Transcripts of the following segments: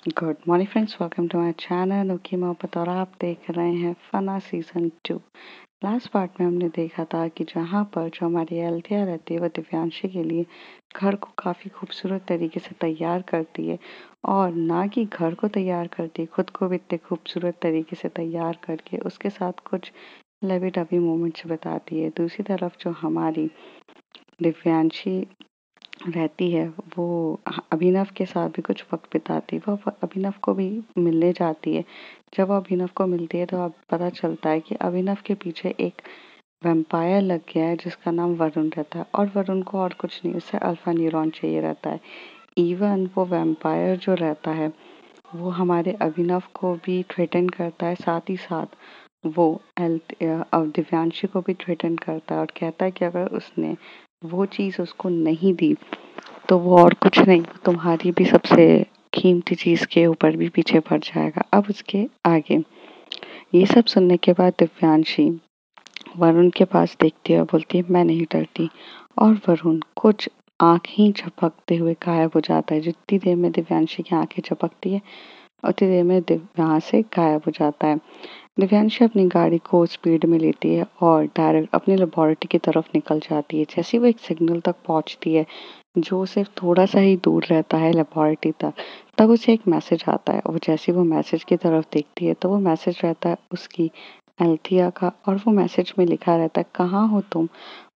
Good morning friends, welcome to my channel okay मोहब्बत। और आप देख रहे हैं फना सीजन 2। लास्ट पार्ट में हमने देखा था कि जहाँ पर जो हमारी एल्थिया रहती है वो दिव्यांशी के लिए घर को काफ़ी खूबसूरत तरीके से तैयार करती है। और ना कि घर को तैयार करती है, खुद को भी इतने खूबसूरत तरीके से तैयार करके उसके साथ कुछ लवी डबी मोमेंट्स बताती है। दूसरी तरफ जो हमारी दिव्यांशी रहती है वो अभिनव के साथ भी कुछ वक्त बिताती है। वो अभिनव को भी मिलने जाती है। जब वो अभिनव को मिलती है तो अब पता चलता है कि अभिनव के पीछे एक वैम्पायर लग गया है जिसका नाम वरुण रहता है। और वरुण को और कुछ नहीं, उसे अल्फा न्यूरॉन चाहिए रहता है। इवन वो वैम्पायर जो रहता है वो हमारे अभिनव को भी थ्रेटन करता है, साथ ही साथ वो दिव्यांशी को भी थ्रेटन करता है और कहता है कि अगर उसने वो चीज़ उसको नहीं दी तो वो और कुछ नहीं, तुम्हारी भी सबसे कीमती चीज़ के ऊपर भी पीछे पड़ जाएगा। अब उसके आगे ये सब सुनने के बाद दिव्यांशी वरुण के पास देखती है और बोलती है मैं नहीं डरती। और वरुण कुछ आँखें झपकते हुए गायब हो जाता है। जितनी देर में दिव्यांशी की आँखें झपकती है उतनी देर में वहाँ से गायब हो जाता है। दिव्यांशी अपनी गाड़ी को स्पीड में लेती है और डायरेक्ट अपनी लेबोरेटरी की तरफ निकल जाती है। जैसे वो एक सिग्नल तक पहुंचती है जो सिर्फ थोड़ा सा ही दूर रहता है लेबोरेटरी तक, तब उसे एक मैसेज आता है। वो जैसे वो मैसेज की तरफ देखती है तो वो मैसेज रहता है उसकी एल्थिया का। और वो मैसेज में लिखा रहता है, कहाँ हो तुम?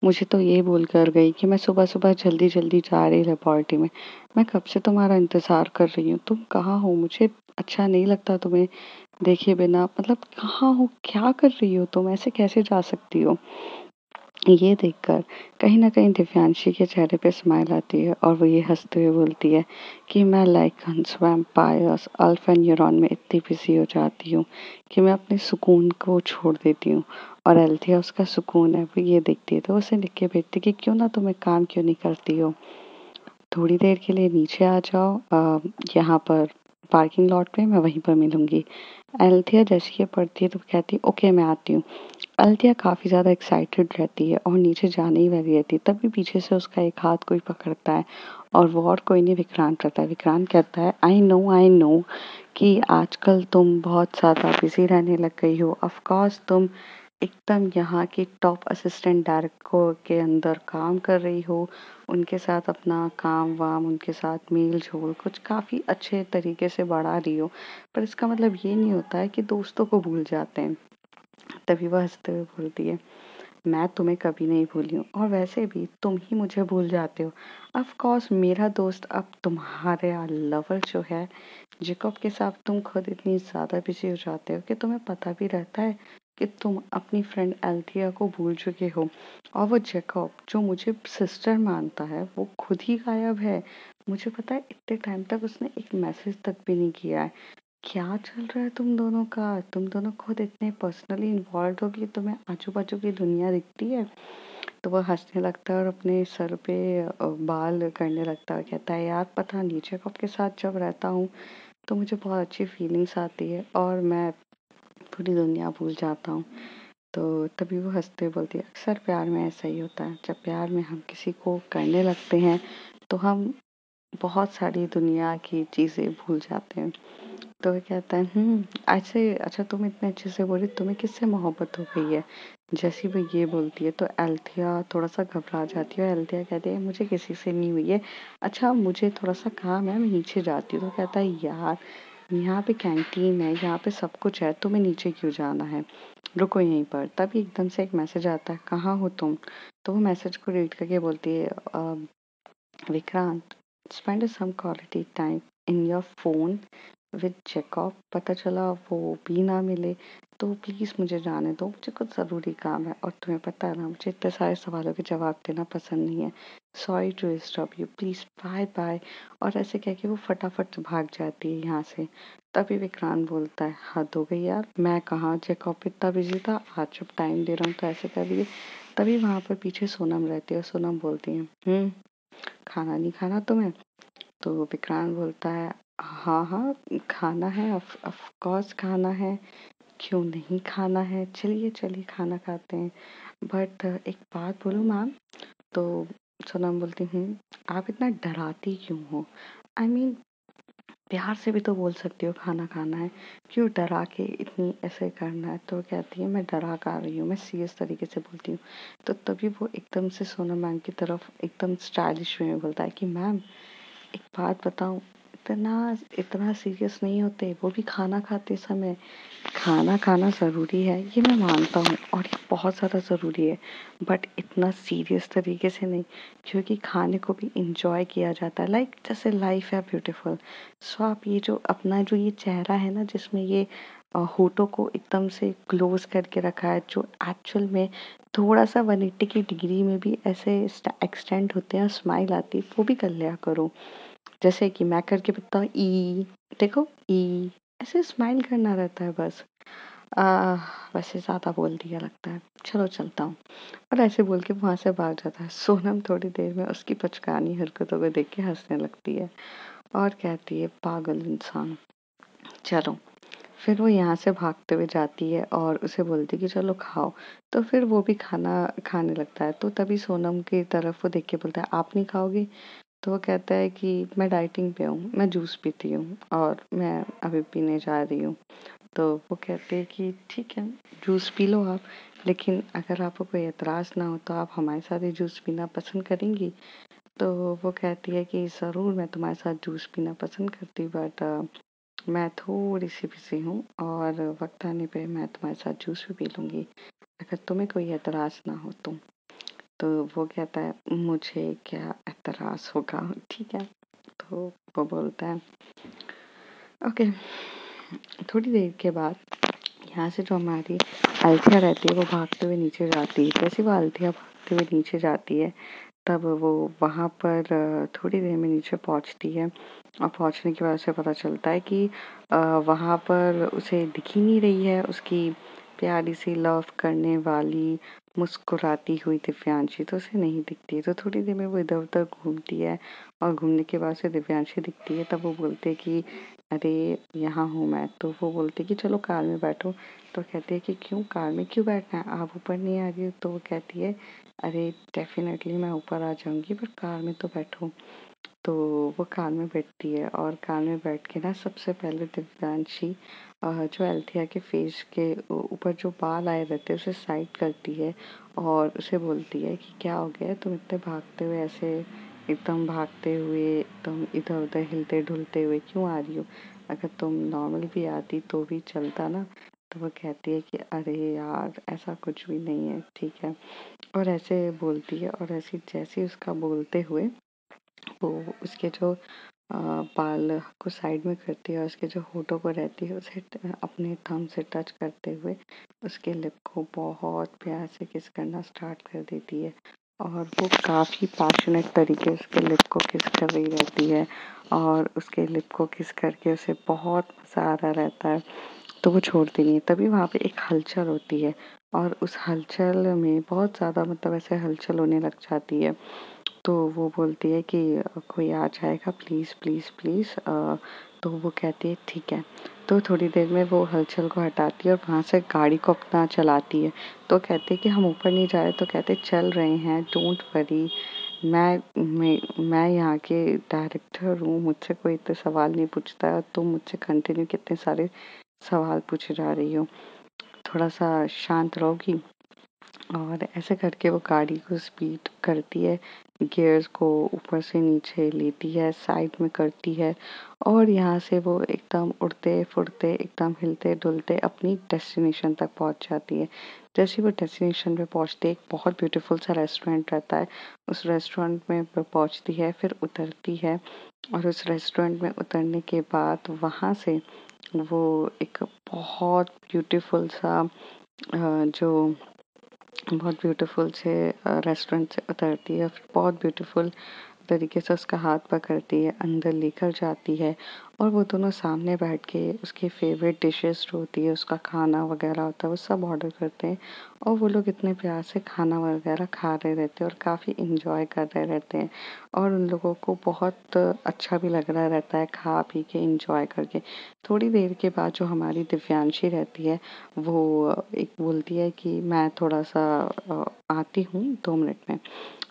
मुझे तो ये बोल कर गई कि मैं सुबह सुबह जल्दी जल्दी जा रही लेबोरेटरी में। मैं कब से तुम्हारा इंतज़ार कर रही हूँ, तुम कहाँ हो? मुझे अच्छा नहीं लगता तुम्हें देखे बिना। मतलब कहाँ हो, क्या कर रही हो तुम, ऐसे कैसे जा सकती हो? ये देखकर कहीं न कहीं दिव्यांशी के चेहरे पे स्माइल आती है और वो ये हँसते हुए बोलती है कि मैं लाइक हंस वैम्पायर्स अल्फा न्यूरॉन में इतनी बिज़ी हो जाती हूँ कि मैं अपने सुकून को छोड़ देती हूँ। और एल्थिया उसका सुकून है, वो ये देखती है तो उसे लिख के भेजती है कि क्यों ना तुम एक काम क्यों नहीं करती हो, थोड़ी देर के लिए नीचे आ जाओ, यहाँ पर पार्किंग लॉट पे मैं वहीं पर मिलूंगी। एल्थिया जैसे ये पढ़ती है तो कहती है ओके मैं आती हूँ। अल्तिया काफ़ी ज़्यादा एक्साइटेड रहती है और नीचे जाने ही वाली रहती है, तभी पीछे से उसका एक हाथ कोई पकड़ता है। और वो और कोई नहीं, विक्रांत रहता है। विक्रांत कहता है आई नो कि आजकल तुम बहुत ज़्यादा बिजी रहने लग गई हो। ऑफ कोर्स तुम एकदम यहाँ की टॉप असिस्टेंट डायरेक्टर के अंदर काम कर रही हो, उनके साथ अपना काम वाम, उनके साथ मेल जोल कुछ काफ़ी अच्छे तरीके से बढ़ा रही हो। पर इसका मतलब ये नहीं होता है कि दोस्तों को भूल जाते हैं। तभी वह हंसते हुए बोलती है, मैं तुम्हें कभी नहीं भूली हूँ और वैसे भी तुम ही मुझे भूल जाते हो। ऑफ कोर्स मेरा दोस्त अब तुम्हारे लवर जो है जेकब के साथ तुम खुद इतनी ज़्यादा बिजी हो जाते हो कि तुम्हें पता भी रहता है कि तुम अपनी फ्रेंड एल्थिया को भूल चुके हो। और वो जेकब जो मुझे सिस्टर मानता है वो खुद ही गायब है। मुझे पता है इतने टाइम तक उसने एक मैसेज तक भी नहीं किया है। क्या चल रहा है तुम दोनों का? तुम दोनों खुद इतने पर्सनली इन्वॉल्व हो कि तुम्हें आजू बाजू की दुनिया दिखती है? तो वह हंसने लगता है और अपने सर पे बाल करने लगता है। कहता है यार पता नहीं, जेकब के साथ जब रहता हूँ तो मुझे बहुत अच्छी फीलिंग्स आती है और मैं पूरी दुनिया भूल जाता हूँ। तो तभी वो हंसते हुए बोलती है, अक्सर प्यार में ऐसा ही होता है, जब प्यार में हम किसी को करने लगते हैं तो हम बहुत सारी दुनिया की चीज़ें भूल जाते हैं। तो वो कहता है ऐसे अच्छा तुम इतने अच्छे से बोली, तुम्हें किससे मोहब्बत हो गई है? जैसी वो ये बोलती है तो एल्थिया थोड़ा सा घबरा जाती है और एल्थिया कहती है मुझे किसी से नहीं हुई है। अच्छा मुझे थोड़ा सा काम है, मैं नीचे जाती हूँ। तो कहता है यार यहाँ पे कैंटीन है, यहाँ पे सब कुछ है, तुम्हें नीचे क्यों जाना है, रुको यहीं पर। तभी एकदम से एक मैसेज आता है, कहाँ हो तुम? तो वो मैसेज को रीड करके बोलती है Vikrant spend some quality time in your phone with checkup. पता चला वो भी ना मिले तो प्लीज़ मुझे जाने दो, मुझे कुछ ज़रूरी काम है। और तुम्हें पता है ना मुझे इतने सारे सवालों के जवाब देना पसंद नहीं है। Sorry to disturb you, please bye bye. और ऐसे कह के वो फटाफट भाग जाती है यहाँ से। तभी विक्रांत बोलता है हद हो गई यार, मैं कहाँ चेकअप इतना बिजी था, आज जब टाइम दे रहा हूँ तो ऐसे कर रही है। तभी वहाँ पर पीछे सोनम रहती है और सोनम बोलती है खाना नहीं खाना तुम्हें? तो विक्रांत बोलता है हाँ हाँ खाना है, ऑफ कोर्स खाना है, क्यों नहीं खाना है, चलिए चलिए खाना खाते हैं। बट एक बात बोलूँ मैम? तो सोनम बोलती आप इतना डराती क्यों हो? आई मीन प्यार से भी तो बोल सकती हो खाना खाना है, क्यों डरा के इतनी ऐसे करना है। तो कहती है मैं डरा कर रही हूँ, मैं सीरियस तरीके से बोलती हूँ। तो तभी वो एकदम से सोनम मैम की तरफ एकदम स्टाइलिश वे में बोलता है कि मैम एक बात बताऊँ, इतना इतना सीरियस नहीं होते, वो भी खाना खाते समय। खाना खाना ज़रूरी है, ये मैं मानता हूँ और ये बहुत ज़्यादा ज़रूरी है, बट इतना सीरियस तरीके से नहीं, क्योंकि खाने को भी इंजॉय किया जाता है। लाइक जैसे लाइफ है ब्यूटीफुल। सो आप ये जो अपना जो ये चेहरा है ना, जिसमें ये होठों को एकदम से क्लोज करके रखा है, जो एक्चुअल में थोड़ा सा 180 की डिग्री में भी ऐसे एक्सटेंड होते हैं, स्माइल आती है, वो भी कर लिया करो। जैसे कि मैं करके बताऊँ, ई देखो, ई ऐसे स्माइल करना रहता है बस। आ, वैसे ज़्यादा बोल दिया लगता है, चलो चलता हूँ। और ऐसे बोल के वहाँ से भाग जाता है। सोनम थोड़ी देर में उसकी बचकानी हरकतों को देख के हंसने लगती है और कहती है पागल इंसान। चलो, फिर वो यहाँ से भागते हुए जाती है और उसे बोलती है कि चलो खाओ। तो फिर वो भी खाना खाने लगता है। तो तभी सोनम की तरफ वो देख के बोलता है आप नहीं खाओगे? तो वो कहता है कि मैं डाइटिंग पे हूँ, मैं जूस पीती हूँ और मैं अभी पीने जा रही हूँ। तो वो कहते हैं कि ठीक है, जूस पी लो आप, लेकिन अगर आपको कोई एतराज़ ना हो तो आप हमारे साथ ही जूस पीना पसंद करेंगी? तो वो कहती है कि ज़रूर मैं तुम्हारे साथ जूस पीना पसंद करती, बट मैं थोड़ी सी बिज़ी हूँ और वक्त आने पे मैं तुम्हारे साथ जूस भी पी लूँगी, अगर तुम्हें कोई एतराज़ ना हो तो। तो वो कहता है मुझे क्या एतराज़ होगा, ठीक है। तो वो बोलता है ओके। थोड़ी देर के बाद यहाँ से जो हमारी अल्थिया रहती है वो भागते हुए नीचे जाती है। जैसे वो अल्थिया भागते हुए नीचे जाती है, तब वो वहाँ पर थोड़ी देर में नीचे पहुँचती है और पहुँचने के बाद उसे पता चलता है कि वहाँ पर उसे दिख ही नहीं रही है उसकी प्यारी सी लव करने वाली मुस्कुराती हुई दिव्यांशी, तो उसे नहीं दिखती है। तो थोड़ी देर में वो इधर उधर घूमती है और घूमने के बाद उसे दिव्यांशी दिखती है। तब वो बोलते हैं कि अरे यहाँ हूँ मैं। तो वो बोलती है कि चलो कार में बैठो। तो कहते हैं कि क्यों, कार में क्यों बैठना है, आप ऊपर नहीं आ रही हो? तो वो कहती है अरे डेफिनेटली मैं ऊपर आ जाऊंगी, पर कार में तो बैठो। तो वो कार में बैठती है और कार में बैठ के ना सबसे पहले दिव्यांशी जो अल्थिया के फेस के ऊपर जो बाल आए रहते हैं उसे साइड करती है और उसे बोलती है कि क्या हो गया, तुम इतने भागते हुए ऐसे एकदम भागते हुए एकदम इधर उधर हिलते डुलते हुए क्यों आ रही हो? अगर तुम नॉर्मल भी आती तो भी चलता ना। तो वो कहती है कि अरे यार ऐसा कुछ भी नहीं है, ठीक है। और ऐसे बोलती है और ऐसी जैसे उसका बोलते हुए वो उसके जो बाल को साइड में करती है और उसके जो होठों को रहती है उसे अपने थंब से टच करते हुए उसके लिप को बहुत प्यार से किस करना स्टार्ट कर देती है। और वो काफ़ी पैशनेट तरीके से उसके लिप को किस कर रही रहती है और उसके लिप को किस करके उसे बहुत मज़ा आ रहा रहता है। तो वो छोड़ती नहीं है। तभी वहाँ पे एक हलचल होती है और उस हलचल में बहुत ज़्यादा मतलब ऐसे हलचल होने लग जाती है। तो वो बोलती है कि कोई आ जाएगा प्लीज़ प्लीज़ प्लीज़। तो वो कहती है ठीक है। तो थोड़ी देर में वो हलचल को हटाती है और वहाँ से गाड़ी को अपना चलाती है। तो कहते हैं कि हम ऊपर नहीं जा रहे, तो कहते चल रहे हैं, डोंट वरी। मैं यहाँ के डायरेक्टर हूँ, मुझसे कोई इतने सवाल नहीं पूछता है, तुम मुझसे कंटिन्यू कितने सारे सवाल पूछे जा रही हो, थोड़ा सा शांत रहोगी? और ऐसे करके वो गाड़ी को स्पीड करती है, गियर्स को ऊपर से नीचे लेती है, साइड में करती है और यहाँ से वो एकदम उड़ते फुड़ते एकदम हिलते डुलते अपनी डेस्टिनेशन तक पहुँच जाती है। जैसे वो डेस्टिनेशन पे पहुँचते एक बहुत ब्यूटीफुल सा रेस्टोरेंट रहता है, उस रेस्टोरेंट में वो पहुँचती है, फिर उतरती है और उस रेस्टोरेंट में उतरने के बाद वहाँ से वो एक बहुत ब्यूटीफुल सा जो बहुत ब्यूटीफुल से रेस्टोरेंट से उतरती है, फिर बहुत ब्यूटीफुल तरीके से उसका हाथ पकड़ती है, अंदर लेकर जाती है और वो दोनों सामने बैठ के उसकी फेवरेट डिशेस जो होती है, उसका खाना वगैरह होता है, वो सब ऑर्डर करते हैं और वो लोग इतने प्यार से खाना वगैरह खा रहे रहते हैं और काफ़ी इंजॉय कर रहे रहते हैं और उन लोगों को बहुत अच्छा भी लग रहा रहता है खा पी के इंजॉय करके। थोड़ी देर के बाद जो हमारी दिव्यांशी रहती है वो एक बोलती है कि मैं थोड़ा सा आती हूँ 2 मिनट में।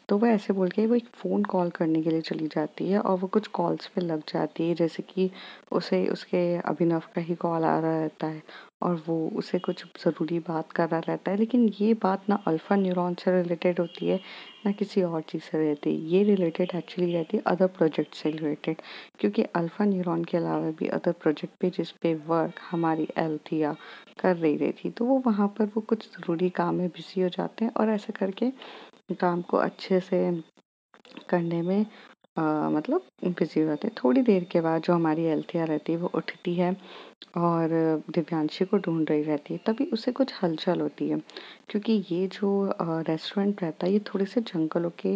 तो वो ऐसे बोल के वो एक फ़ोन कॉल करने के लिए चली जाती है और वो कुछ कॉल्स पे लग जाती है, जैसे कि उसे उसके अभिनव का ही कॉल आ रहा रहता है और वो उसे कुछ ज़रूरी बात कर रहा रहता है। लेकिन ये बात ना अल्फ़ा न्यूरॉन से रिलेटेड होती है, ना किसी और चीज़ से रहती है। ये रिलेटेड एक्चुअली रहती है अदर प्रोजेक्ट से रिलेटेड, क्योंकि अल्फ़ा न्यूरॉन के अलावा भी अदर प्रोजेक्ट पे जिस पे वर्क हमारी एल्थिया कर रही रहती, तो वो वहाँ पर वो कुछ ज़रूरी काम में बिज़ी हो जाते हैं और ऐसे करके काम को अच्छे से करने में मतलब बिज़ी हो जाते हैं। थोड़ी देर के बाद जो हमारी एल्थिया रहती है वो उठती है और दिव्यांशी को ढूंढ रही रहती है। तभी उसे कुछ हलचल होती है, क्योंकि ये जो रेस्टोरेंट रहता है ये थोड़े से जंगलों के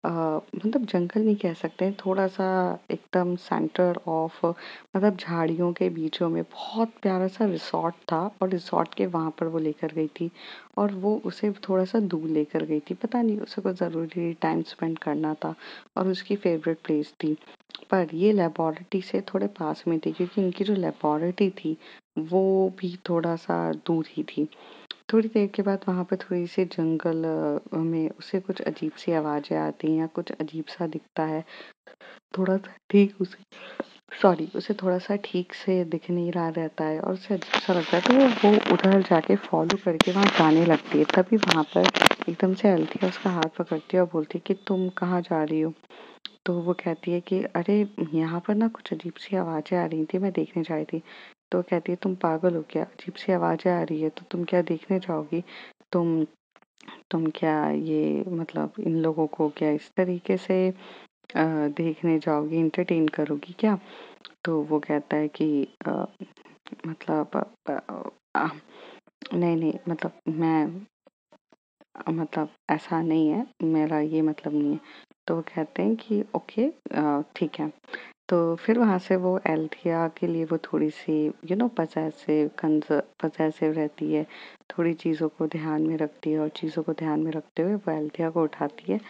मतलब जंगल नहीं कह सकते हैं, थोड़ा सा एकदम सेंटर ऑफ मतलब झाड़ियों के बीचों में बहुत प्यारा सा रिसॉर्ट था और रिसॉर्ट के वहाँ पर वो लेकर गई थी और वो उसे थोड़ा सा दूर लेकर गई थी। पता नहीं उसे कुछ ज़रूरी टाइम स्पेंड करना था और उसकी फेवरेट प्लेस थी। पर ये लेबोरेटरी से थोड़े पास में थी, क्योंकि इनकी जो लेबोरेटरी थी वो भी थोड़ा-सा दूर ही थी। थोड़ी देर के बाद वहाँ पे थोड़ी-सी जंगल में उसे कुछ अजीब-सी आवाज़ें आती हैं या कुछ अजीब-सा दिखता है। थोड़ा-सा ठीक उसे उसे थोड़ा-सा ठीक से दिख नहीं रहा रहता है और उसे अजीब-सा लगता है, तो वो उधर जाके फ़ॉलो करके वहाँ जाने लगती है। तभी वहाँ पर एकदम से अल्थिया उसका हाथ पकड़ती है और बोलती है कि तुम कहाँ जा रही हो? तो वो कहती है कि अरे यहाँ पर ना कुछ अजीब-सी आवाज़ें आ रही थी, मैं देखने जा रही थी। तो वो कहती है तुम पागल हो क्या? अजीब-सी आवाज़ें आ रही है तो तुम क्या देखने जाओगी? तुम तुम क्या ये मतलब इन लोगों को क्या इस तरीके से देखने जाओगी, एंटरटेन करोगी क्या? तो वो कहता है कि मतलब अ, नहीं, नहीं मतलब मैं मतलब ऐसा नहीं है, मेरा ये मतलब नहीं है। तो वो कहते हैं कि ओके ठीक है। तो फिर वहाँ से वो एल्थिया के लिए वो थोड़ी-सी पज़ेसिव रहती है, थोड़ी चीज़ों को ध्यान में रखती है और चीज़ों को ध्यान में रखते हुए वो एल्थिया को उठाती है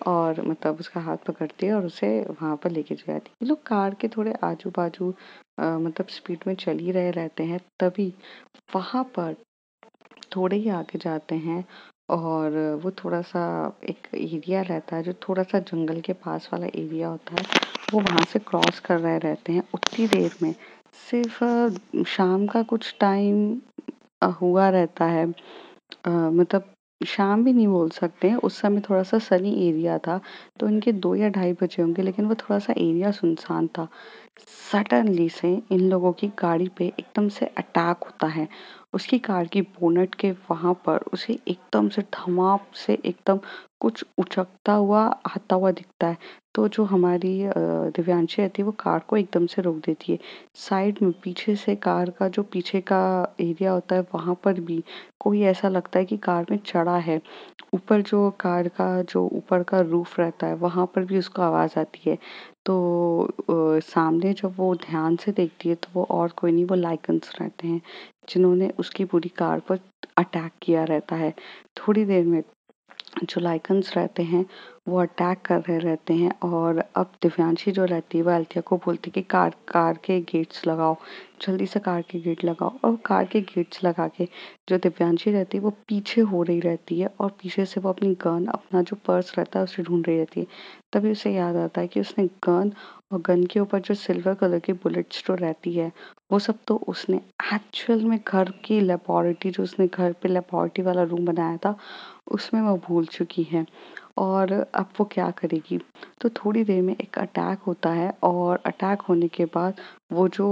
और मतलब उसका हाथ पकड़ती है और उसे वहाँ पर लेके चली जाती है। ये लोग कार के थोड़े आजू-बाजू मतलब स्पीड में चल ही रहे रहते हैं, तभी वहाँ पर थोड़े ही आगे जाते हैं और वो थोड़ा-सा एक एरिया रहता है जो थोड़ा-सा जंगल के पास वाला एरिया होता है, वो वहाँ से क्रॉस कर रहे रहते हैं। उतनी देर में सिर्फ़ शाम का कुछ टाइम हुआ रहता है। मतलब शाम भी नहीं बोल सकते हैं, उस समय थोड़ा-सा सनी एरिया था, तो इनके 2 या ढाई बजे होंगे, लेकिन वो थोड़ा-सा एरिया सुनसान था। सडनली से इन लोगों की गाड़ी पे एकदम से अटैक होता है। उसकी कार की बोनट के वहाँ पर उसे एकदम से धमाप से एकदम कुछ उचकता हुआ आता हुआ दिखता है। तो जो हमारी दिव्यांशी रहती है वो कार को एकदम से रोक देती है। साइड में पीछे से कार का जो पीछे का एरिया होता है वहाँ पर भी कोई ऐसा लगता है कि कार में चढ़ा है। ऊपर जो कार का जो ऊपर का रूफ रहता है वहाँ पर भी उसको आवाज़ आती है। तो सामने जब वो ध्यान से देखती है तो वो और कोई नहीं, वो लाइकन्स रहते हैं जिन्होंने उसकी पूरी कार पर अटैक किया रहता है। थोड़ी देर में जो लाइकन्स रहते हैं वो अटैक कर रहे रहते हैं और अब दिव्यांशी जो रहती है वो अल्थिया को बोलती है कि कार कार के गेट्स लगाओ, जल्दी से कार के गेट लगाओ और कार के गेट्स लगा के जो दिव्यांशी रहती है वो पीछे हो रही रहती है और पीछे से वो अपनी गन अपना जो पर्स रहता है उसे ढूंढ रही रहती है। तभी उसे याद आता है कि उसने गन और गन के ऊपर जो सिल्वर कलर की बुलेट्स जो रहती है वो सब तो उसने एक्चुअल में घर की लेबोरेटरी जो उसने घर पे लेबोरेटरी वाला रूम बनाया था उसमें वो भूल चुकी है और अब वो क्या करेगी। तो थोड़ी देर में एक अटैक होता है और अटैक होने के बाद वो जो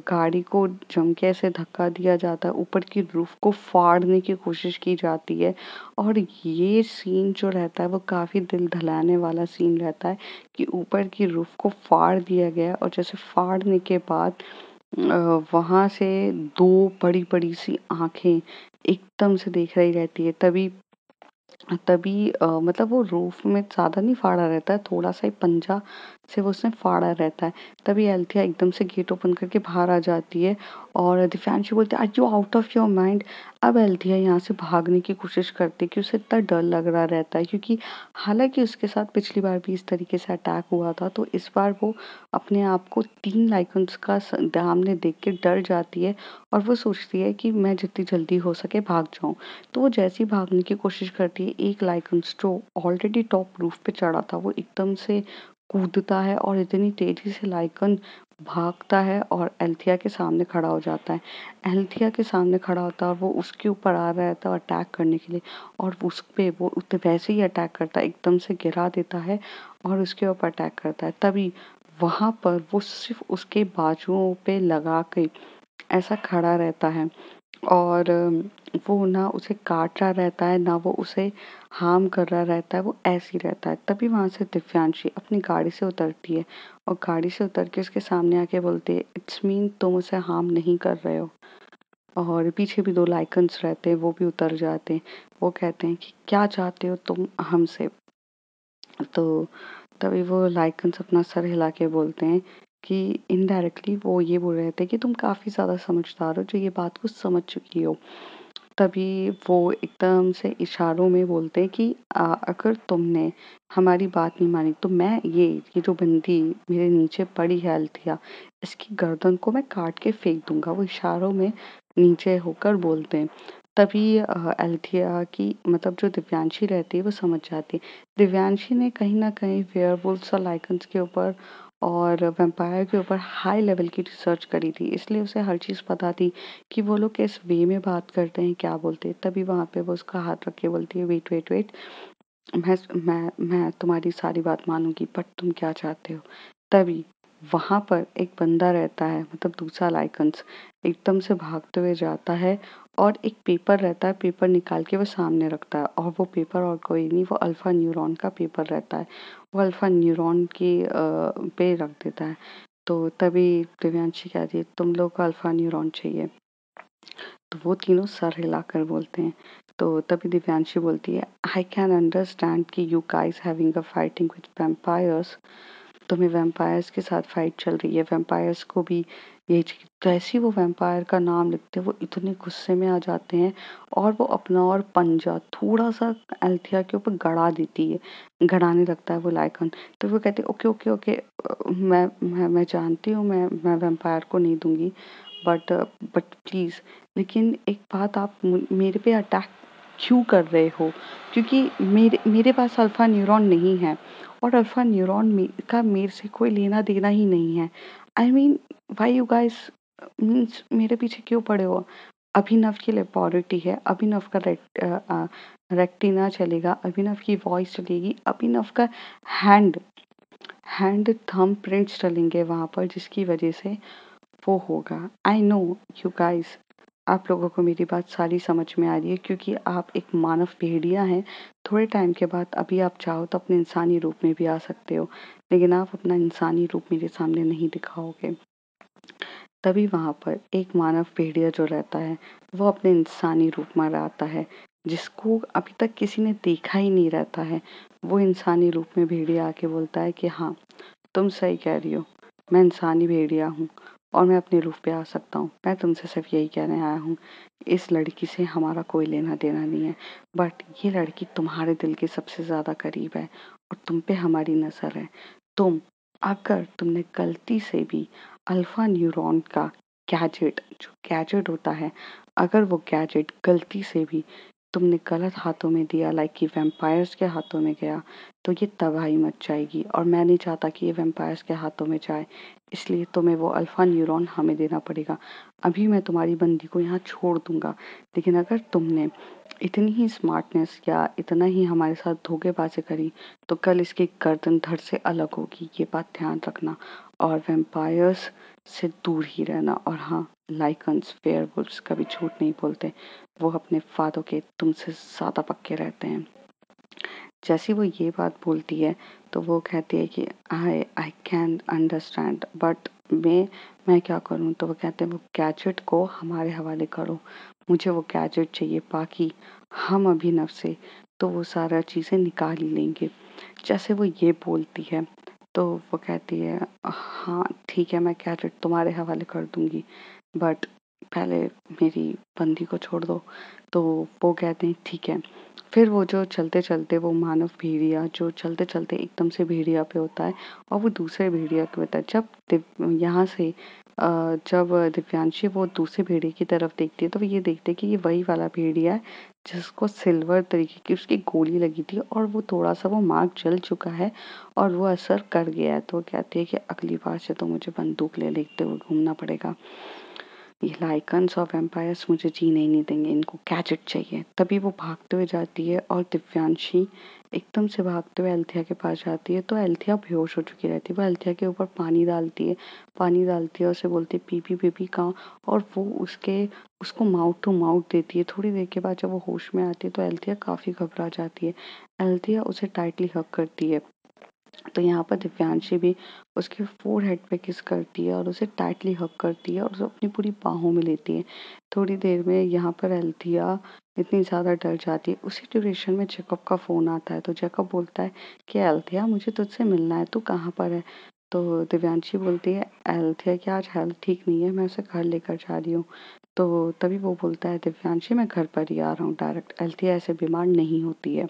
गाड़ी को जम के ऐसे धक्का दिया जाता है, ऊपर की रूफ को फाड़ने की कोशिश की जाती है और ये सीन जो रहता है वो काफ़ी दिल दहलाने वाला सीन रहता है कि ऊपर की रूफ को फाड़ दिया गया और जैसे फाड़ने के बाद वहाँ से 2 बड़ी-बड़ी सी आँखें एकदम से देख रही रहती है। तभी तभी मतलब वो रूफ में ज़्यादा नहीं फाड़ा रहता है, थोड़ा-सा ही पंजा से वो उसने फाड़ा रहता है। तभी एल्थिया एकदम से गेट ओपन करके बाहर आ जाती है और दिव्यांशी बोलती है, are you out of your mind? अब एल्थिया यहाँ से भागने की कोशिश करती है कि उसे इतना डर लग रहा रहता है, क्योंकि हालांकि उसके साथ पिछली बार भी इस तरीके से अटैक हुआ था, तो इस बार वो अपने आप को 3 लाइकन्स का सामने देख के डर जाती है और वो सोचती है कि मैं जितनी जल्दी हो सके भाग जाऊं। तो वो जैसे ही भागने की कोशिश करती है, एक लाइकन्स जो ऑलरेडी टॉप रूफ पे चढ़ा था वो एकदम से कूदता है और इतनी तेजी से लाइकन भागता है और एल्थिया के सामने खड़ा हो जाता है। एल्थिया के सामने खड़ा होता है और वो उसके ऊपर आ रहा था अटैक करने के लिए, और उस पे वो वैसे ही अटैक करता है, एकदम से गिरा देता है और उसके ऊपर अटैक करता है। तभी वहां पर वो सिर्फ उसके बाजुओं पे लगा के ऐसा खड़ा रहता है और वो ना उसे काट रहा रहता है, ना वो उसे हार्म कर रहा रहता है, वो ऐसे ही रहता है। तभी वहां से दिव्यांशी अपनी गाड़ी से उतरती है और गाड़ी से उतर के उसके सामने आके बोलती है, इट्स मीन तुम उसे हार्म नहीं कर रहे हो। और पीछे भी 2 लाइकन्स रहते हैं, वो भी उतर जाते हैं। वो कहते हैं कि क्या चाहते हो तुम हमसे? तो तभी वो लाइकन्स अपना सर हिला के बोलते हैं कि इनडायरेक्टली वो ये बोल रहे थे कि तुम काफी ज्यादा समझदार हो जो ये बात को समझ चुकी हो। तभी वो एकदम से इशारों में बोलते हैं कि अगर तुमने हमारी बात नहीं मानी तो मैं ये जो बंदी मेरे नीचे पड़ी है अल्थिया, इसकी गर्दन को मैं काट के फेंक दूंगा। वो इशारों में नीचे होकर बोलते हैं। तभी अल्थिया की मतलब जो दिव्यांशी रहती है वो समझ जाती है। दिव्यांशी ने कहीं ना कहीं वेयरवुल्व्स और लाइकन्स के ऊपर और वैम्पायर के ऊपर हाई लेवल की रिसर्च करी थी, इसलिए उसे हर चीज़ पता थी कि वो लोग किस वे में बात करते हैं, क्या बोलते हैं। तभी वहाँ पे वो उसका हाथ रख के बोलती है, वेट वेट वेट, मैं तुम्हारी सारी बात मानूंगी, बट तुम क्या चाहते हो? तभी वहां पर एक बंदा रहता है, मतलब दूसरा लाइकन्स एकदम से भागते हुए जाता है और एक पेपर रहता है, पेपर निकाल के वो सामने रखता है और वो पेपर और कोई नहीं, वो अल्फा न्यूरॉन का पेपर रहता है। वो अल्फा न्यूरॉन की पे रख देता है। तो तभी दिव्यांशी कहती है, तुम लोग को अल्फा न्यूरॉन चाहिए? तो वो तीनों सर हिलाकर बोलते हैं। तो तभी दिव्यांशी बोलती है, आई कैन अंडरस्टैंड कि you guys having a fighting with vampires, तुम्हें वैम्पायर्स के साथ फाइट चल रही है, वैम्पायर्स को भी यही चाहिए। जैसे ही वो वैम्पायर का नाम लिखते हैं वो इतने गुस्से में आ जाते हैं और वो अपना और पंजा थोड़ा सा एल्थिया के ऊपर गड़ा देती है, गड़ाने लगता है वो लाइकन। तो वो कहते हैं, ओके ओके ओके, मैं जानती हूँ, मैं वैम्पायर को नहीं दूंगी, बट बट प्लीज, लेकिन एक बात, आप मेरे पे अटैक क्यों कर रहे हो? क्योंकि मेरे मेरे पास अल्फा न्यूरॉन नहीं है और अल्फा न्यूरॉन का मेरे से कोई लेना देना ही नहीं है। I mean why you guys means मेरे पीछे क्यों पड़े हो? अभिनव की लेबोरेटरी है, अभिनव का रेक्टिना चलेगा, अभिनव की वॉइस चलेगी, अभिनव का हैंड हैंड थंब प्रिंट्स चलेंगे वहां पर, जिसकी वजह से वो होगा। आई नो यू गाइस, आप लोगों को मेरी बात सारी समझ में आ रही है, क्योंकि आप एक मानव भेड़िया हैं। थोड़े टाइम के बाद अभी आप चाहो तो अपने इंसानी रूप में भी आ सकते हो, लेकिन आप अपना इंसानी रूप मेरे सामने नहीं दिखाओगे। तभी वहां पर एक मानव भेड़िया जो रहता है वो अपने इंसानी रूप में आता है, जिसको अभी तक किसी ने देखा ही नहीं रहता है। वो इंसानी रूप में भेड़िया आके बोलता है कि हाँ, तुम सही कह रही हो, मैं इंसानी भेड़िया हूँ और मैं अपने रूप पे आ सकता हूँ। मैं तुमसे सिर्फ यही कहने आया हूँ, इस लड़की से हमारा कोई लेना देना नहीं है, बट ये लड़की तुम्हारे दिल के सबसे ज्यादा करीब है और तुम पे हमारी नजर है। तुम, अगर तुमने गलती से भी अल्फा न्यूरॉन का गैजेट, जो गैजेट होता है, अगर वो गैजेट गलती से भी तुमने गलत हाथों में दिया, लाइक कि वैम्पायर्स के हाथों में गया, तो ये तबाही मच जाएगी और मैं नहीं चाहता कि ये वैम्पायर्स के हाथों में जाए। इसलिए तुम्हें वो अल्फा न्यूरॉन हमें देना पड़ेगा। अभी मैं तुम्हारी बंदी को यहाँ छोड़ दूंगा, लेकिन अगर तुमने इतनी ही स्मार्टनेस या इतना ही हमारे साथ धोखेबाजी करी तो कल इसकी गर्दन धड़ से अलग होगी, ये बात ध्यान रखना। और वैम्पायर्स से दूर ही रहना। और हाँ, लाइकन्स वेयरवुल्व्स कभी झूठ नहीं बोलते, वो अपने फादों के तुमसे ज्यादा पक्के रहते हैं। जैसी वो ये बात बोलती है तो वो कहती है कि आई कैन अंडरस्टैंड, बट मैं क्या करूं? तो वो कहते हैं, वो गैजेट को हमारे हवाले करो, मुझे वो गैजेट चाहिए, बाकी हम अभिनव से तो वो सारा चीजें निकाल ही लेंगे। जैसे वो ये बोलती है तो वो कहती है हाँ ठीक है, मैं कैरेट तुम्हारे हवाले कर दूंगी, बट पहले मेरी बंदी को छोड़ दो। तो वो कहते हैं ठीक है। फिर वो जो चलते चलते वो मानव भेड़िया जो चलते चलते एकदम से भेड़िया पे होता है और वो दूसरे भेड़िया के होता है। जब यहाँ से जब दिव्यांशी वो दूसरे भेड़िए की तरफ देखती है तो वो ये देखते है कि ये वही वाला भेड़िया है जिसको सिल्वर तरीके की उसकी गोली लगी थी और वो थोड़ा सा वो मार्क जल चुका है और वो असर कर गया है। तो वो कहती है कि अगली बार से तो मुझे बंदूक ले लेते हुए घूमना पड़ेगा। ये लाइकन्स और वैम्पायर्स मुझे जीने ही नहीं देंगे, इनको गैजेट चाहिए। तभी वो भागते हुए जाती है और दिव्यांशी एकदम से भागते हुए एल्थिया के पास जाती है तो एल्थिया बेहोश हो चुकी रहती है। वो एल्थिया के ऊपर पानी डालती है और उसे बोलती है पीपी पीपी कहाँ, और वो उसको माउथ टू माउथ देती है। थोड़ी देर के बाद जब वो होश में आती है तो एल्थिया काफी घबरा जाती है। एल्थिया उसे टाइटली हग करती है। तो यहाँ पर दिव्यांशी भी उसके फोरहेड पे किस करती है और उसे टाइटली हग करती है और उसे अपनी पूरी बाहों में लेती है। थोड़ी देर में यहाँ पर एल्थिया इतनी ज़्यादा डर जाती है। उसी ड्यूरेशन में जैकब का फ़ोन आता है तो जैकब बोलता है कि एल्थिया मुझे तुझसे मिलना है, तू कहाँ पर है। तो दिव्यांशी बोलती है एल्थिया की आज हेल्थ ठीक नहीं है, मैं उसे घर लेकर जा रही हूँ। तो तभी वो बोलता है दिव्यांशी मैं घर पर ही आ रहा हूँ डायरेक्ट, एल्थिया ऐसे बीमार नहीं होती है।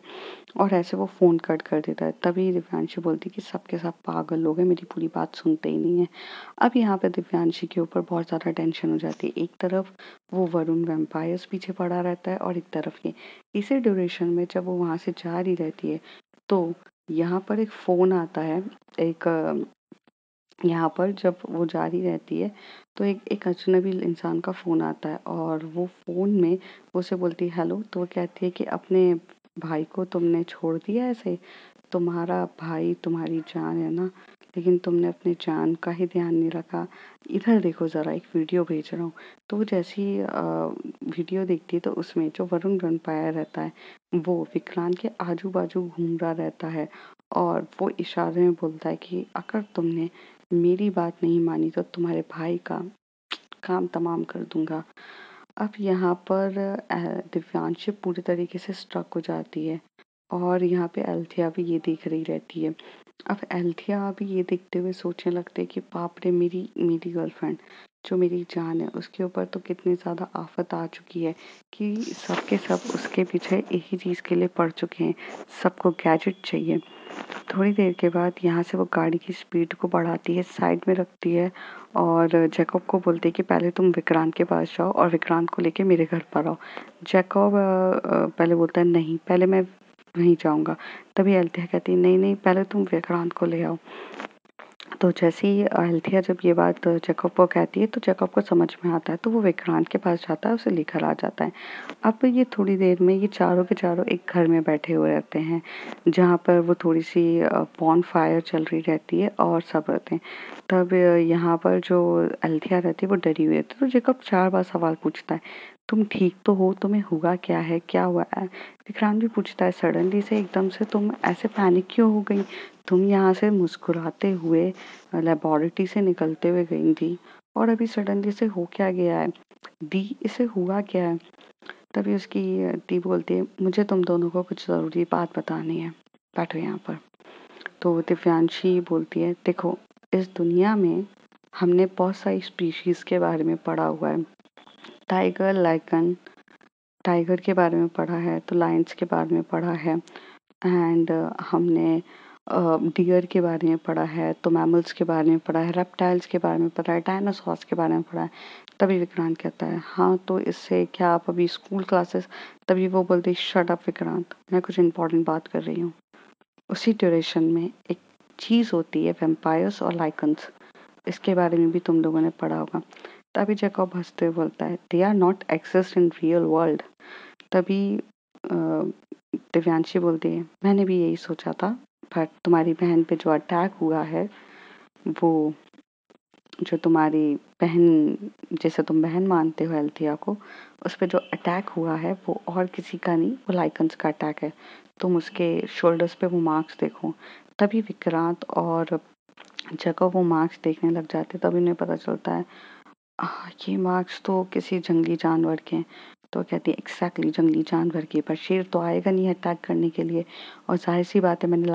और ऐसे वो फ़ोन कट कर देता है। तभी दिव्यांशी बोलती है कि सबके सब पागल लोग हैं, मेरी पूरी बात सुनते ही नहीं है। अब यहाँ पे दिव्यांशी के ऊपर बहुत ज़्यादा टेंशन हो जाती है। एक तरफ वो वरुण वैम्पायर्स पीछे पड़ा रहता है और एक तरफ ये। इसी ड्यूरेशन में जब वो वहाँ से जा रही रहती है तो यहाँ पर एक फ़ोन आता है। एक यहाँ पर जब वो जारी रहती है तो एक एक अजनबी इंसान का फ़ोन आता है और वो फ़ोन में वो उसे बोलती है हेलो। तो वो कहती है कि अपने भाई को तुमने छोड़ दिया ऐसे, तुम्हारा भाई तुम्हारी जान है ना, लेकिन तुमने अपनी जान का ही ध्यान नहीं रखा। इधर देखो ज़रा, एक वीडियो भेज रहा हूँ। तो वो जैसी वीडियो देखती है तो उसमें जो वरुण रनपाया रहता है वो विक्रांत के आजू बाजू घूम रहा रहता है और वो इशारे में बोलता है कि अगर तुमने मेरी बात नहीं मानी तो तुम्हारे भाई का काम तमाम कर दूंगा। अब यहाँ पर दिव्यांशी पूरी तरीके से स्ट्रक हो जाती है और यहाँ पे एल्थिया भी ये देख रही रहती है। अब एल्थिया भी ये देखते हुए सोचने लगते हैं कि बाप रे, मेरी मेरी गर्लफ्रेंड जो मेरी जान है उसके ऊपर तो कितनी ज़्यादा आफत आ चुकी है कि सबके सब उसके पीछे एक ही चीज़ के लिए पड़ चुके हैं, सबको गैजेट चाहिए। थोड़ी देर के बाद यहाँ से वो गाड़ी की स्पीड को बढ़ाती है, साइड में रखती है और जैकब को बोलती है कि पहले तुम विक्रांत के पास जाओ और विक्रांत को लेके मेरे घर पर आओ। जैकब पहले बोलता है नहीं, पहले मैं वहीं जाऊंगा। तभी एल्थिया कहती है नहीं नहीं, पहले तुम विक्रांत को ले आओ। तो जैसे ही अल्थिया जब ये बात जैकब को कहती है तो जैकब को समझ में आता है तो वो विक्रांत के पास जाता है, उसे लेकर आ जाता है। अब ये थोड़ी देर में ये चारों के चारों एक घर में बैठे हुए रहते हैं जहाँ पर वो थोड़ी सी बॉन फायर चल रही रहती है और सब रहते हैं। तब यहाँ पर जो अल्थिया रहती है वो डरी हुई रहती है तो जैकब 4 बार सवाल पूछता है तुम ठीक तो हो, तुम्हें हुआ क्या है, क्या हुआ है। विक्रांत भी पूछता है सडनली से एकदम से तुम ऐसे पैनिक क्यों हो गई, तुम यहाँ से मुस्कुराते हुए लेबोरेटरी से निकलते हुए गई थी और अभी सडनली से हो क्या गया है, दी इसे हुआ क्या है। तभी उसकी दी बोलती है मुझे तुम दोनों को कुछ ज़रूरी बात बतानी है, बैठो यहाँ पर। तो दिव्यांशी बोलती है देखो, इस दुनिया में हमने बहुत सारी स्पीशीज़ के बारे में पढ़ा हुआ है, टाइगर लाइकन, टाइगर के बारे में पढ़ा है तो लायंस के बारे में पढ़ा है एंड हमने डियर के बारे में पढ़ा है तो मैमल्स के बारे में पढ़ा है, रेप्टाइल्स के बारे में पढ़ा है, डायनासोर्स के बारे में पढ़ा है। तभी विक्रांत कहता है हाँ तो इससे क्या आप अभी स्कूल क्लासेस। तभी वो बोलती है शट अप विक्रांत, मैं कुछ इंपॉर्टेंट बात कर रही हूँ। उसी ड्यूरेशन में एक चीज़ होती है वेम्पायर्स और लाइकन्स, इसके बारे में भी तुम लोगों ने पढ़ा होगा। तभी जैकब हंसते हुए बोलता है they are not exist in real world. तभी दिव्यांशी बोलती है मैंने भी यही सोचा था, पर तुम्हारी बहन पे जो अटैक हुआ है वो, जो तुम्हारी बहन, जैसे तुम बहन मानते हो एल्थिया को, उस पे जो अटैक हुआ है वो और किसी का नहीं, वो लाइकन्स का अटैक है। तुम उसके शोल्डर्स पे वो मार्क्स देखो। तभी विक्रांत और जैकब वो मार्क्स देखने लग जाते, तभी उन्हें पता चलता है ये मार्क्स तो किसी जंगली जानवर के हैं। तो कहती है एग्जैक्टली जंगली जानवर की, पर शेर तो आएगा नहीं अटैक करने के लिए। और जाहिर सी बात है, मैंने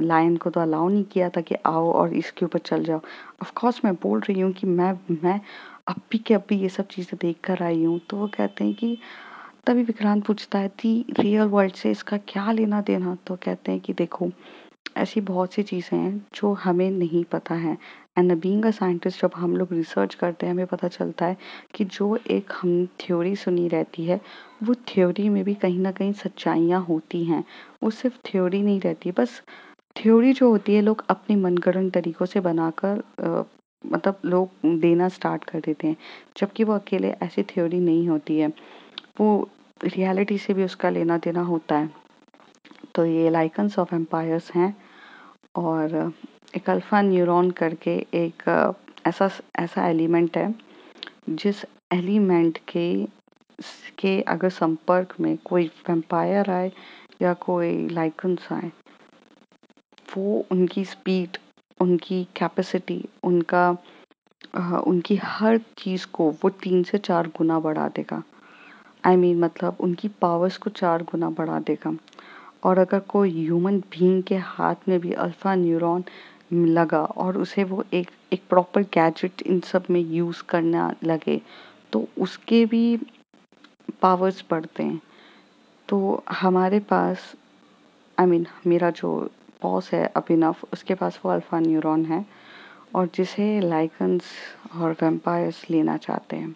लायन को तो अलाउ नहीं किया था कि आओ और इसके ऊपर चल जाओ। ऑफ कोर्स मैं बोल रही हूँ कि मैं अभी के अभी ये सब चीज़ें देख कर आई हूँ। तो वो कहते हैं कि तभी विक्रांत पूछता है दी रियल वर्ल्ड से इसका क्या लेना देना। तो कहते हैं कि देखो, ऐसी बहुत सी चीज़ें हैं जो हमें नहीं पता है, एंड बीइंग अ साइंटिस्ट जब हम लोग रिसर्च करते हैं हमें पता चलता है कि जो एक हम थ्योरी सुनी रहती है वो थ्योरी में भी कहीं ना कहीं सच्चाइयाँ होती हैं। वो सिर्फ थ्योरी नहीं रहती, बस थ्योरी जो होती है लोग अपनी मनगढ़ंत तरीकों से बनाकर मतलब लोग देना स्टार्ट कर देते हैं, जबकि वो अकेले ऐसी थ्योरी नहीं होती है, वो रियलिटी से भी उसका लेना देना होता है। तो ये लाइकन्स ऑफ एम्पायर्स हैं। और एक अल्फा न्यूरॉन करके एक ऐसा ऐसा एलिमेंट है जिस एलिमेंट के अगर संपर्क में कोई वैम्पायर आए या कोई लाइकन्स आए, वो उनकी स्पीड, उनकी कैपेसिटी, उनकी हर चीज़ को वो 3 से 4 गुना बढ़ा देगा। मतलब उनकी पावर्स को 4 गुना बढ़ा देगा। और अगर कोई ह्यूमन बीइंग के हाथ में भी अल्फा न्यूरॉन लगा और उसे वो एक एक प्रॉपर गैजेट इन सब में यूज़ करना लगे, तो उसके भी पावर्स बढ़ते हैं। तो हमारे पास मेरा जो बॉस है अभिनव, उसके पास वो अल्फा न्यूरॉन है और जिसे लाइकन्स और वैम्पायर्स लेना चाहते हैं।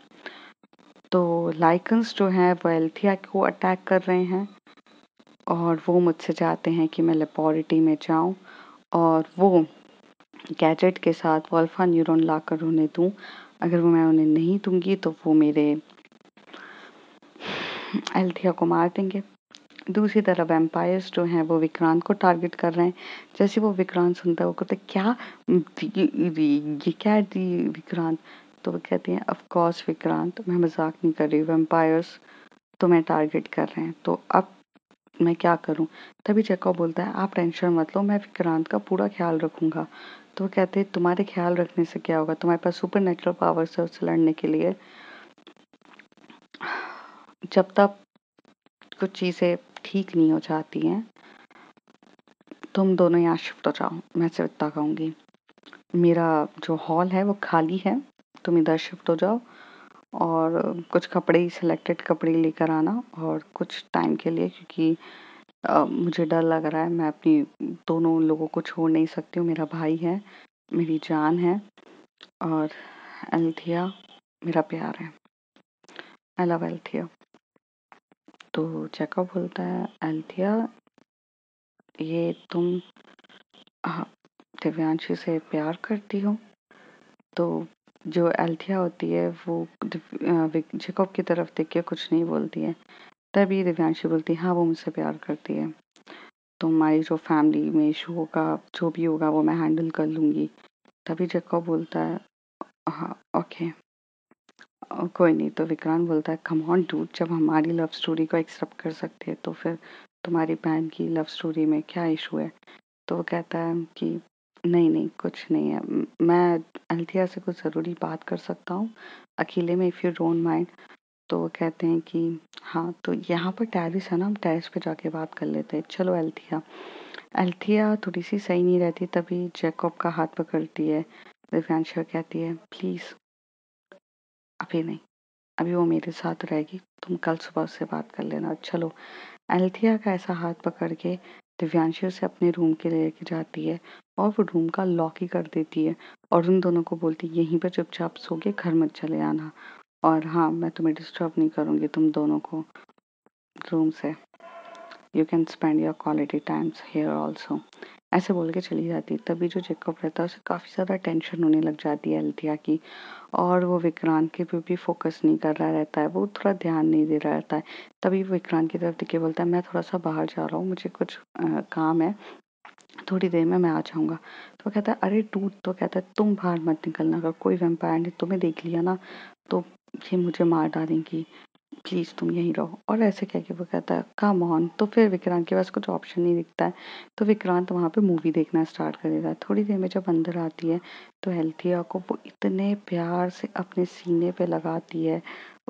तो लाइकन्स जो हैं वो एल्थिया को अटैक कर रहे हैं और वो मुझसे चाहते हैं कि मैं लेबोरेटरी में जाऊं और वो गैजेट के साथ वो अल्फा न्यूरॉन लाकर उन्हें दूं। अगर वो मैं उन्हें नहीं दूंगी तो वो मेरे एल्थिया को मार देंगे। दूसरी तरफ वैम्पायर्स जो हैं वो विक्रांत को टारगेट कर रहे हैं। जैसे वो विक्रांत सुनता है वो कहते क्या ये क्या है विक्रांत। तो वो कहते हैं ऑफ कोर्स विक्रांत, मैं मजाक नहीं कर रही, वैम्पायर्स तुम्हें टारगेट कर रहे हैं, तो अब मैं क्या करूं। तभी चेकॉ बोलता है आप टेंशन मत लो, मैं विक्रांत का पूरा ख्याल रखूंगा। तो वो कहते हैं तुम्हारे ख्याल रखने से क्या होगा, तुम्हारे पास सुपर नेचुरल पावर्स है उससे लड़ने के लिए। जब तक कुछ चीज़ें ठीक नहीं हो जाती हैं तुम दोनों यहाँ शिफ्ट हो जाओ, मैं सिर्फ इतना कहूँगी। मेरा जो हॉल है वो खाली है, तुम इधर शिफ्ट हो जाओ और कुछ कपड़े, सिलेक्टेड कपड़े लेकर आना और कुछ टाइम के लिए, क्योंकि मुझे डर लग रहा है, मैं अपनी दोनों लोगों को छोड़ नहीं सकती हूँ। मेरा भाई है, मेरी जान है और एल्थिया मेरा प्यार है। I love Althea. तो जैकब बोलता है एल्थिया ये तुम दिव्यांशी से प्यार करती हो। तो जो एल्थिया होती है वो जैकब की तरफ देख के कुछ नहीं बोलती है। तभी दिव्यांशी बोलती है हाँ वो मुझसे प्यार करती है, तुम्हारी जो फैमिली में इशू होगा जो भी होगा वो मैं हैंडल कर लूँगी। तभी जैकब बोलता है हाँ ओके कोई नहीं। तो विक्रांत बोलता है कम ऑन डूड, जब हमारी लव स्टोरी को एक्सेप्ट कर सकते हैं तो फिर तुम्हारी बहन की लव स्टोरी में क्या इशू है। तो वो कहता है कि नहीं नहीं कुछ नहीं है, मैं अल्थिया से कुछ ज़रूरी बात कर सकता हूँ अकेले में, इफ़ यू डोंट माइंड। तो वो कहते हैं कि हाँ तो यहाँ पर टेरिस है ना, हम टेरिस पे जाके बात कर लेते हैं, चलो अल्थिया। अल्थिया थोड़ी सी सही नहीं रहती, तभी जैकब का हाथ पकड़ती है दिव्यांशी, कहती है प्लीज़ अभी नहीं, अभी वो मेरे साथ रहेगी, तुम कल सुबह उससे बात कर लेना। चलो। अल्थिया का ऐसा हाथ पकड़ के दिव्यांशी उसे अपने रूम के लिए लेके जाती है और वो रूम का लॉक ही कर देती है और उन दोनों को बोलती है यहीं पर चुपचाप सो के घर मत चले आना, और हाँ मैं तुम्हें डिस्टर्ब नहीं करूँगी तुम दोनों को रूम से, you can spend your quality times here also. ऐसे बोल के चली जाती है। तभी जो जैकब रहता है उसे काफ़ी ज़्यादा टेंशन होने लग जाती है अल्थिया की, और वो विक्रांत के पे भी फोकस नहीं कर रहा रहता है, वो थोड़ा ध्यान नहीं दे रहा रहता है। तभी वो विक्रांत की तरफ देख के बोलता है मैं थोड़ा सा बाहर जा रहा हूँ, मुझे कुछ काम है, थोड़ी देर में मैं आ जाऊँगा। तो वो कहता है अरे डूड, तो कहता है तुम बाहर मत निकलना, अगर कोई वैम्पायर ने तुम्हें देख लिया ना तो ये मुझे मार डालेंगी। प्लीज़ तुम यहीं रहो, और ऐसे कह के वो कहता है कम ऑन। तो फिर विक्रांत के पास कुछ ऑप्शन नहीं दिखता है, तो विक्रांत वहाँ पे मूवी देखना स्टार्ट कर देता है। थोड़ी देर में जब अंदर आती है तो एल्थिया को वो इतने प्यार से अपने सीने पे लगाती है,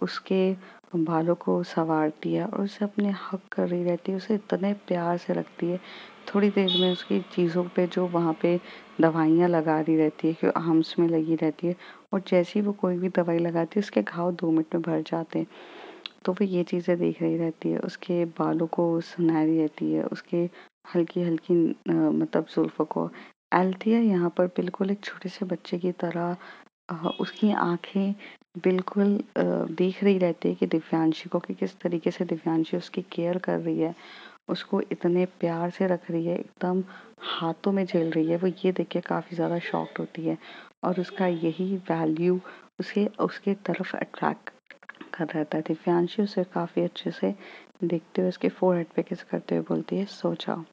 उसके बालों को संवारती है और उसे अपने हग कर रही रहती है, उसे इतने प्यार से रखती है। थोड़ी देर में उसकी चीज़ों पे जो वहाँ पे दवाइयाँ लगा रही रहती है कि आर्म्स में लगी रहती है, और जैसे ही वो कोई भी दवाई लगाती है उसके घाव 2 मिनट में भर जाते हैं। तो वो ये चीज़ें देख रही रहती है, उसके बालों को सुना रही रहती है, उसके हल्की-हल्की मतलब जुल्फ़ों को। एल्थिया यहाँ पर बिल्कुल एक छोटे से बच्चे की तरह उसकी आँखें बिल्कुल देख रही रहती है कि दिव्यांशी को, कि किस तरीके से दिव्यांशी उसकी केयर कर रही है, उसको इतने प्यार से रख रही है, एकदम हाथों में झेल रही है। वो ये देख के काफ़ी ज़्यादा शॉक्ड होती है, और उसका यही वैल्यू उसे उसके तरफ अट्रैक्ट कर रहा था। दिव्यांशी उसे काफ़ी अच्छे से देखते हुए उसके फोरहेड पे किस करते हुए बोलती है, सो जाओ।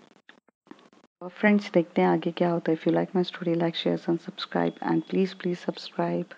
फ्रेंड्स, देखते हैं आगे क्या होता है। If you like my story, like share and subscribe, and please subscribe.